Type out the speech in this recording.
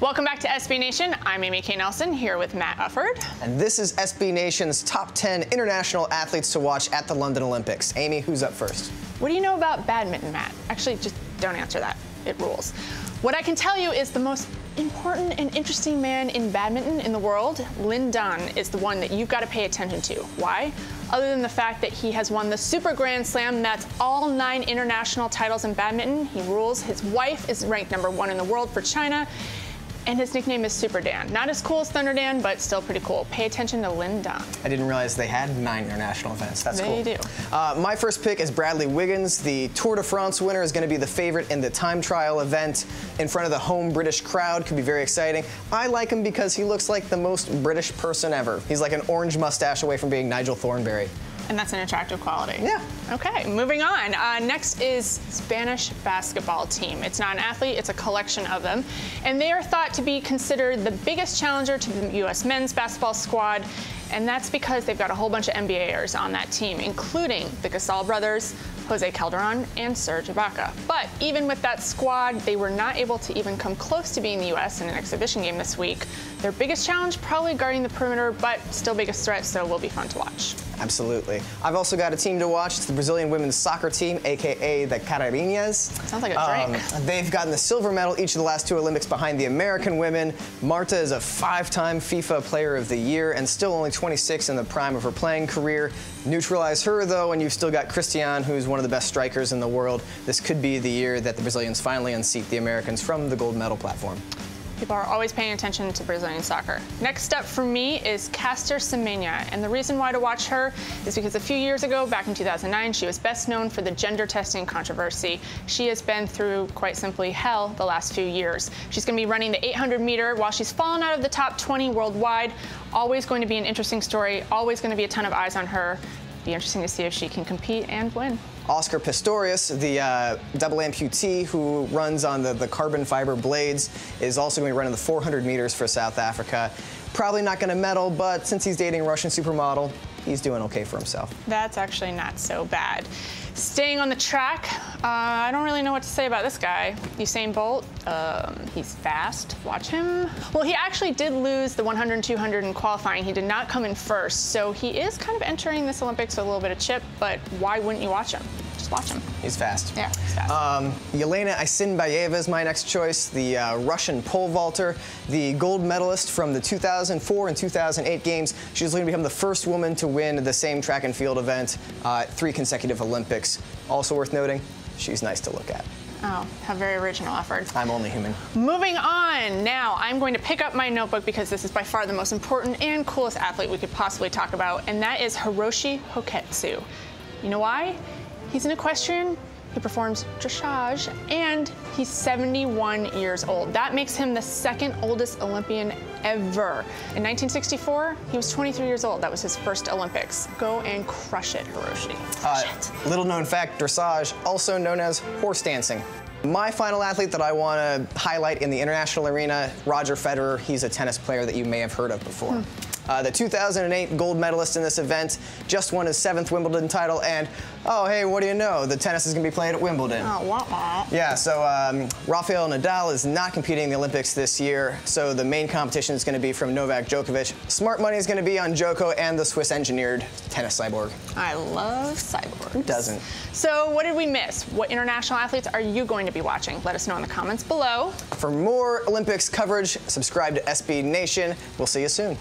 Welcome back to SB Nation. I'm Amy K. Nelson here with Matt Ufford. And this is SB Nation's top 10 international athletes to watch at the London Olympics. Amy, who's up first? What do you know about badminton, Matt? Actually, just don't answer that. It rules. What I can tell you is the most important and interesting man in badminton in the world, Lin Dan, is the one that you've got to pay attention to. Why? Other than the fact that he has won the Super Grand Slam, that's all 9 international titles in badminton. He rules. His wife is ranked #1 in the world for China. And his nickname is Super Dan. Not as cool as Thunder Dan, but still pretty cool. Pay attention to Lin Dan. I didn't realize they had 9 international events. That's cool. They do. My first pick is Bradley Wiggins. The Tour de France winner is going to be the favorite in the time trial event in front of the home British crowd. Could be very exciting. I like him because he looks like the most British person ever. He's like an orange mustache away from being Nigel Thornberry. And that's an attractive quality. Yeah. Okay, moving on. Next is Spanish basketball team. It's not an athlete, it's a collection of them. And they are thought to be considered the biggest challenger to the US men's basketball squad. And that's because they've got a whole bunch of NBAers on that team, including the Gasol brothers, Jose Calderon, and Serge Ibaka. But even with that squad, they were not able to even come close to beating the US in an exhibition game this week. Their biggest challenge, probably guarding the perimeter, but still biggest threat, so will be fun to watch. Absolutely. I've also got a team to watch. It's the Brazilian women's soccer team, aka the Cararinhas. Sounds like a drink. They've gotten the silver medal each of the last 2 Olympics behind the American women. Marta is a 5-time FIFA Player of the Year and still only 26 in the prime of her playing career. Neutralize her, though, and you've still got Cristiane, who's one of the best strikers in the world. This could be the year that the Brazilians finally unseat the Americans from the gold medal platform. People are always paying attention to Brazilian soccer. Next up for me is Caster Semenya, and the reason why to watch her is because a few years ago, back in 2009, she was best known for the gender testing controversy. She has been through, quite simply, hell the last few years. She's going to be running the 800 meter while she's fallen out of the top 20 worldwide. Always going to be an interesting story, always going to be a ton of eyes on her. Be interesting to see if she can compete and win. Oscar Pistorius, the double amputee who runs on the carbon fiber blades, is also going to run in the 400 meters for South Africa. Probably not going to medal, but since he's dating a Russian supermodel, he's doing okay for himself. That's actually not so bad. Staying on the track, I don't really know what to say about this guy. Usain Bolt, he's fast. Watch him. Well, he actually did lose the 100 and 200 in qualifying. He did not come in first, so he is kind of entering this Olympics with a little bit of chip, but why wouldn't you watch him? Just watch him. He's fast. Yeah, he's fast. Yelena Isinbayeva is my next choice, the Russian pole vaulter, the gold medalist from the 2004 and 2008 games. She's going to become the first woman to win the same track and field event 3 consecutive Olympics. Also worth noting, she's nice to look at. Oh, how very original effort. I'm only human. Moving on, now I'm going to pick up my notebook because this is by far the most important and coolest athlete we could possibly talk about, and that is Hiroshi Hoketsu. You know why? He's an equestrian, he performs dressage, and he's 71 years old. That makes him the 2nd oldest Olympian ever. In 1964, he was 23 years old. That was his first Olympics. Go and crush it, Hiroshi. Crush it. Little known fact, dressage, also known as horse dancing. My final athlete that I want to highlight in the international arena, Roger Federer. He's a tennis player that you may have heard of before. The 2008 gold medalist in this event just won his 7th Wimbledon title, and oh, hey, what do you know? The tennis is going to be played at Wimbledon. Oh, wah-wah. Yeah, so Rafael Nadal is not competing in the Olympics this year, so the main competition is going to be from Novak Djokovic. Smart money is going to be on Djoko and the Swiss-engineered tennis cyborg. I love cyborgs. Who doesn't? So what did we miss? What international athletes are you going to be watching? Let us know in the comments below. For more Olympics coverage, subscribe to SB Nation. We'll see you soon.